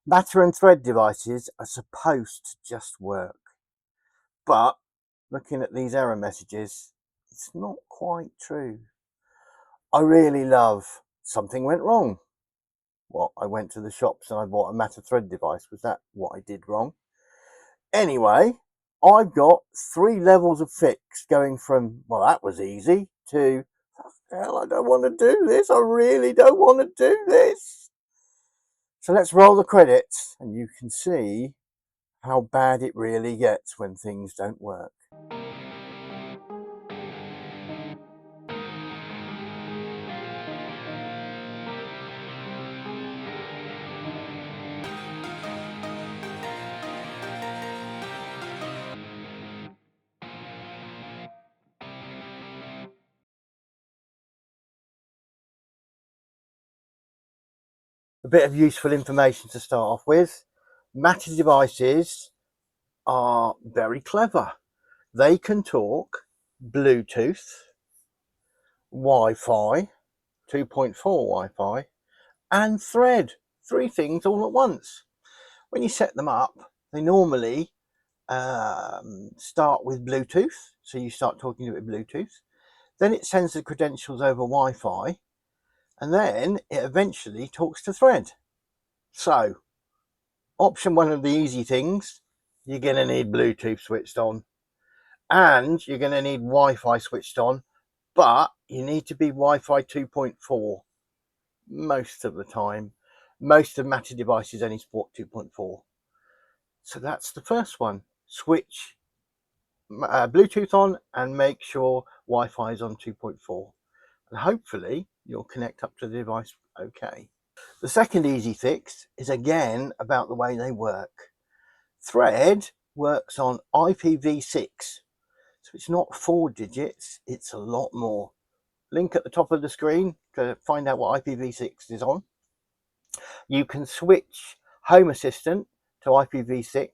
Matter and thread devices are supposed to just work, but looking at these error messages, it's not quite true. I really love something went wrong. What, I went to the shops and I bought a Matter thread device. Was that what I did wrong? Anyway, I've got 3 levels of fix, going from, well, that was easy, to, hell, I don't want to do this. I really don't want to do this. So let's roll the credits and you can see how bad it really gets when things don't work. A bit of useful information to start off with. Matter devices are very clever. They can talk Bluetooth, Wi-Fi, 2.4 Wi-Fi, and Thread. 3 things all at once. When you set them up, they normally start with Bluetooth. So you start talking to it with Bluetooth. Then it sends the credentials over Wi-Fi. And then it eventually talks to Thread. So, option 1 of the easy things, you're going to need Bluetooth switched on. And you're going to need Wi-Fi switched on. But you need to be Wi-Fi 2.4 most of the time. Most of Matter devices only support 2.4. So that's the first one. Switch Bluetooth on and make sure Wi-Fi is on 2.4. And hopefully you'll connect up to the device okay. The second easy fix is again about the way they work. Thread works on IPv6. So it's not 4 digits, it's a lot more. Link at the top of the screen to find out what IPv6 is on. You can switch Home Assistant to IPv6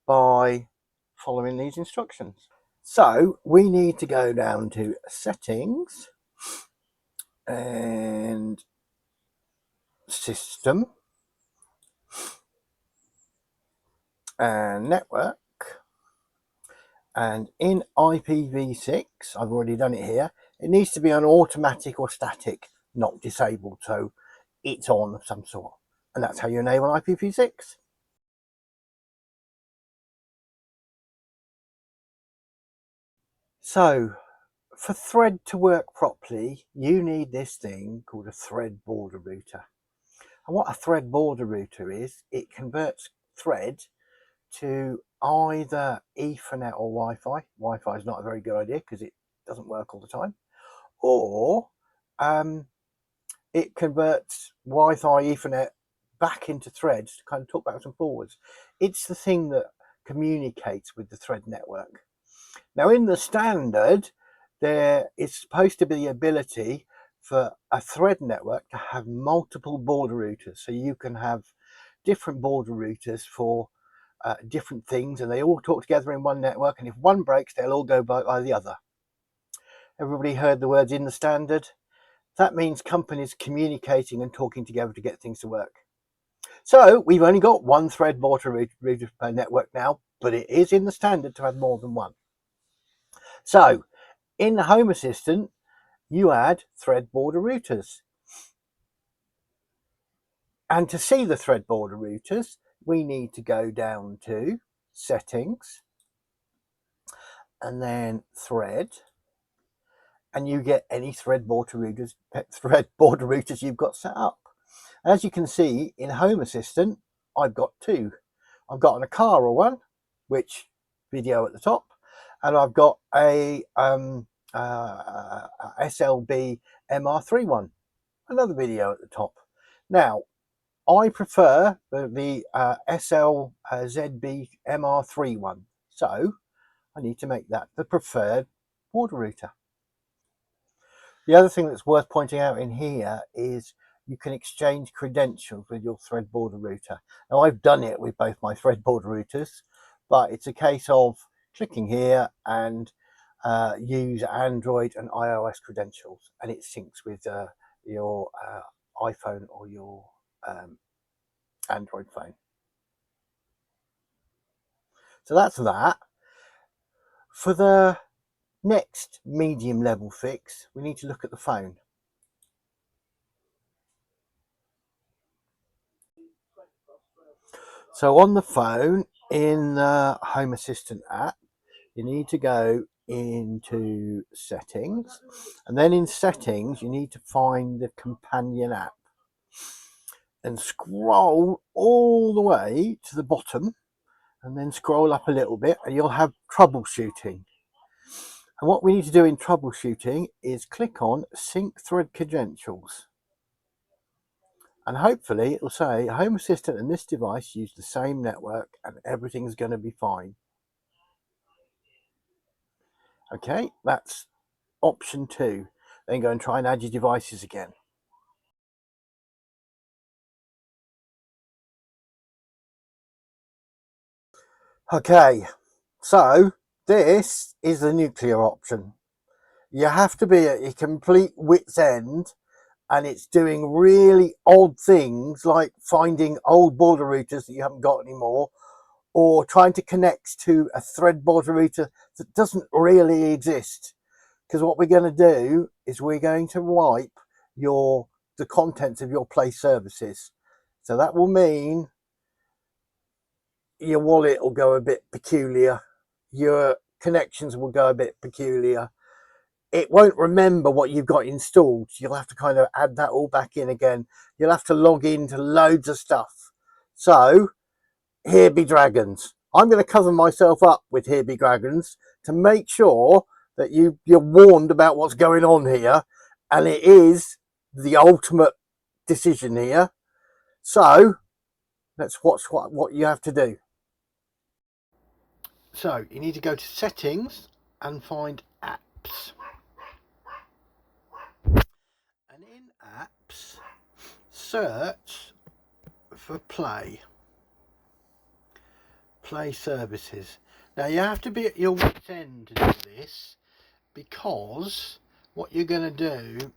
by following these instructions. So we need to go down to Settings and System and Network. And in IPv6, I've already done it here, it needs to be on automatic or static, not disabled, so it's on of some sort. And that's how you enable IPv6. So for Thread to work properly, you need this thing called a thread border router. And what a thread border router is, it converts Thread to either Ethernet or Wi-Fi. Wi-Fi is not a very good idea because it doesn't work all the time. Or it converts Wi-Fi Ethernet back into Thread to kind of talk backwards and forwards. It's the thing that communicates with the Thread network. Now in the standard, there is supposed to be the ability for a Thread network to have multiple border routers. So you can have different border routers for different things, and they all talk together in one network, and if one breaks, they'll all go by the other. Everybody heard the words in the standard? That means companies communicating and talking together to get things to work. So we've only got one thread border router per network now, but it is in the standard to have more than one. So in the Home Assistant, you add thread border routers. And to see the thread border routers, we need to go down to Settings and then Thread, and you get any thread border routers you've got set up. As you can see in Home Assistant, I've got 2. I've got an Akara one, which video at the top, and I've got a SLB MR3 one, another video at the top. Now, I prefer the SLZB MR3 one, so I need to make that the preferred border router. The other thing that's worth pointing out in here is you can exchange credentials with your thread border router. Now I've done it with both my thread border routers, but it's a case of clicking here and use Android and iOS credentials, and it syncs with your iPhone or your Android phone. So that's that. For the next medium level fix, we need to look at the phone. So on the phone, in the Home Assistant app, you need to go into settings, and then in settings you need to find the companion app and scroll all the way to the bottom, and then scroll up a little bit and you'll have troubleshooting. And what we need to do in troubleshooting is click on sync thread credentials, and hopefully it'll say Home Assistant and this device use the same network and everything's going to be fine. Okay, that's option 2. Then go and try and add your devices again. Okay, so this is the nuclear option. You have to be at your complete wit's end, and it's doing really odd things like finding old border routers that you haven't got anymore, or trying to connect to a thread border router that doesn't really exist. Because what we're going to do is we're going to wipe the contents of your Play services. So that will mean your wallet will go a bit peculiar, your connections will go a bit peculiar. It won't remember what you've got installed. You'll have to kind of add that all back in again. You'll have to log into loads of stuff. So here be dragons. I'm going to cover myself up with here be dragons to make sure that you're warned about what's going on here, and it is the ultimate decision here. So let's watch what you have to do. So you need to go to settings and find apps, and in apps search for play services. Now you have to be at your wit's end to do this, because what you're going to do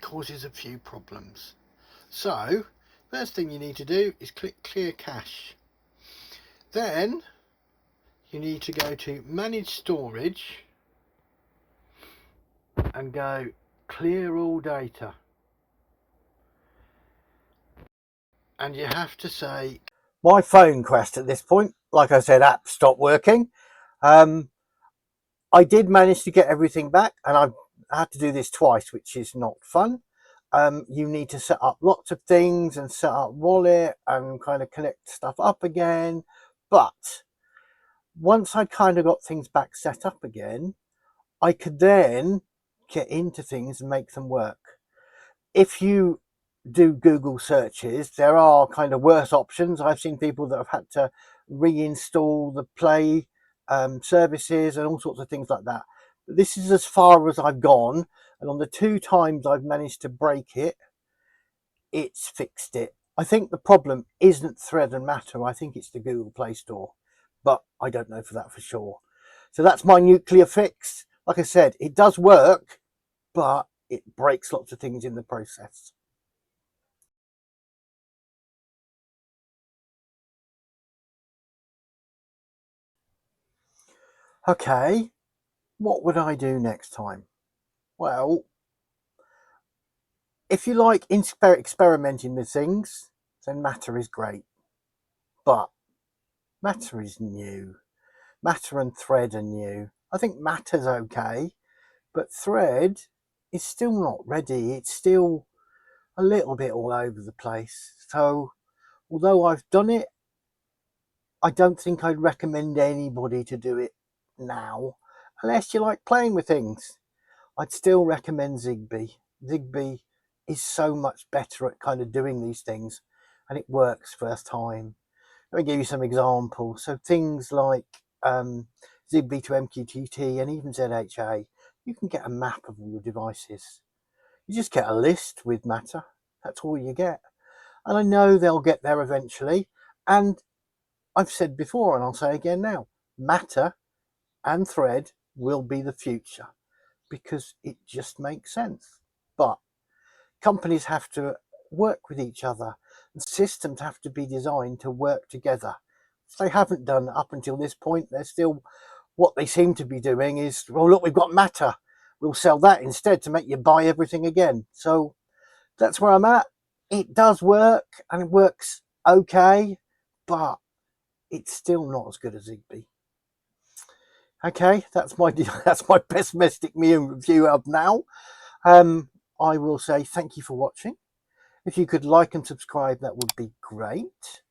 causes a few problems. So first thing you need to do is click clear cache. Then you need to go to manage storage and go clear all data, and you have to say my phone crashed at this point. Like I said, app stopped working. I did manage to get everything back, and I've had to do this twice, which is not fun. You need to set up lots of things and set up wallet and kind of connect stuff up again. But once I kind of got things back set up again, I could then get into things and make them work. If you do Google searches, there are kind of worse options. I've seen people that have had to reinstall the Play services and all sorts of things like that. But this is as far as I've gone, and on the 2 times I've managed to break it, it's fixed it. I think the problem isn't Thread and Matter. I think it's the Google Play Store, but I don't know for that for sure. So that's my nuclear fix. Like I said, it does work, but it breaks lots of things in the process. Okay, what would I do next time? Well, if you like experimenting with things, then Matter is great. But Matter is new. Matter and Thread are new. I think Matter's okay, but Thread is still not ready. It's still a little bit all over the place. So although I've done it, I don't think I'd recommend anybody to do it now, unless you like playing with things. I'd still recommend Zigbee. Zigbee is so much better at kind of doing these things, and it works first time. Let me give you some examples. So things like Zigbee to MQTT and even ZHA, you can get a map of all your devices. You just get a list with Matter. That's all you get. And I know they'll get there eventually. And I've said before, and I'll say again now, Matter and Thread will be the future, because it just makes sense. But companies have to work with each other, and systems have to be designed to work together. If they haven't done up until this point, they're still, what they seem to be doing is, well, look, we've got matter, we'll sell that instead to make you buy everything again. So that's where I'm at. It does work, and it works okay, but it's still not as good as Zigbee. Okay, that's my that's my pessimistic view of now. I will say thank you for watching. If you could like and subscribe, that would be great.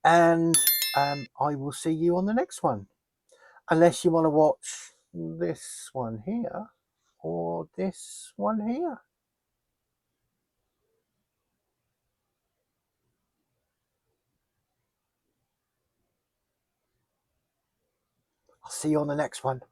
And I will see you on the next one. Unless you want to watch this one here or this one here. I'll see you on the next one.